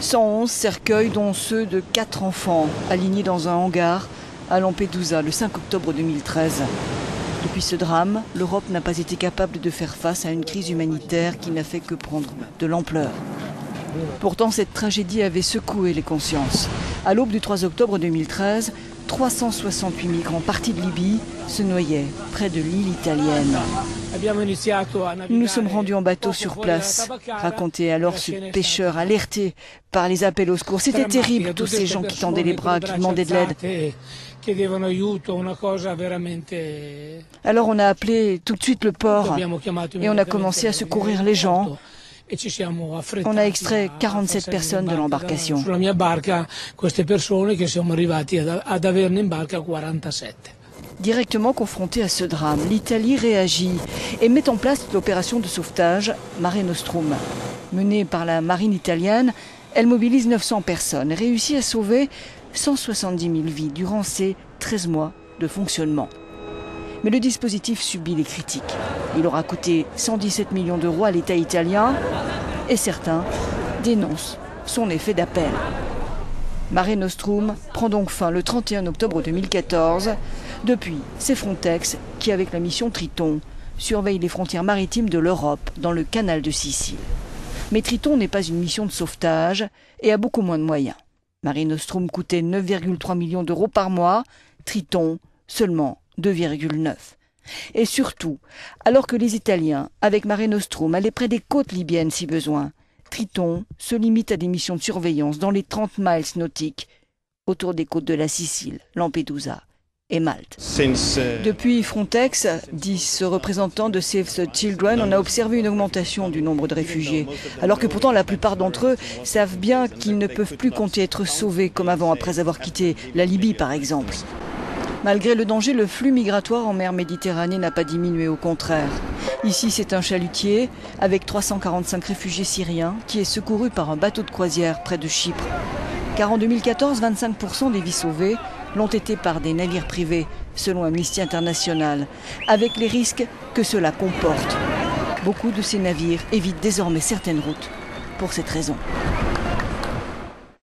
111 cercueils, dont ceux de 4 enfants, alignés dans un hangar à Lampedusa le 5 octobre 2013. Depuis ce drame, l'Europe n'a pas été capable de faire face à une crise humanitaire qui n'a fait que prendre de l'ampleur. Pourtant, cette tragédie avait secoué les consciences. À l'aube du 3 octobre 2013, 368 migrants partis de Libye se noyaient près de l'île italienne. Nous nous sommes rendus en bateau sur place, racontait alors ce pêcheur alerté par les appels au secours. C'était terrible, tous ces gens qui tendaient les bras, qui demandaient de l'aide. Alors on a appelé tout de suite le port et on a commencé à secourir les gens. On a extrait 47 personnes de l'embarcation. Directement confrontée à ce drame, l'Italie réagit et met en place l'opération de sauvetage Mare Nostrum. Menée par la marine italienne, elle mobilise 900 personnes et réussit à sauver 170 000 vies durant ces 13 mois de fonctionnement. Mais le dispositif subit les critiques. Il aura coûté 117 millions d'euros à l'État italien et certains dénoncent son effet d'appel. Mare Nostrum prend donc fin le 31 octobre 2014. Depuis, c'est Frontex qui, avec la mission Triton, surveille les frontières maritimes de l'Europe dans le canal de Sicile. Mais Triton n'est pas une mission de sauvetage et a beaucoup moins de moyens. Mare Nostrum coûtait 9,3 millions d'euros par mois, Triton seulement 2,9. Et surtout, alors que les Italiens, avec Mare Nostrum, allaient près des côtes libyennes si besoin, Triton se limite à des missions de surveillance dans les 30 miles nautiques autour des côtes de la Sicile, Lampedusa et Malte. Depuis Frontex, dit ce représentant de Save the Children, on a observé une augmentation du nombre de réfugiés, alors que pourtant la plupart d'entre eux savent bien qu'ils ne peuvent plus compter être sauvés comme avant après avoir quitté la Libye par exemple. Malgré le danger, le flux migratoire en mer Méditerranée n'a pas diminué, au contraire. Ici, c'est un chalutier avec 345 réfugiés syriens qui est secouru par un bateau de croisière près de Chypre. Car en 2014, 25% des vies sauvées l'ont été par des navires privés, selon Amnesty International, avec les risques que cela comporte. Beaucoup de ces navires évitent désormais certaines routes pour cette raison.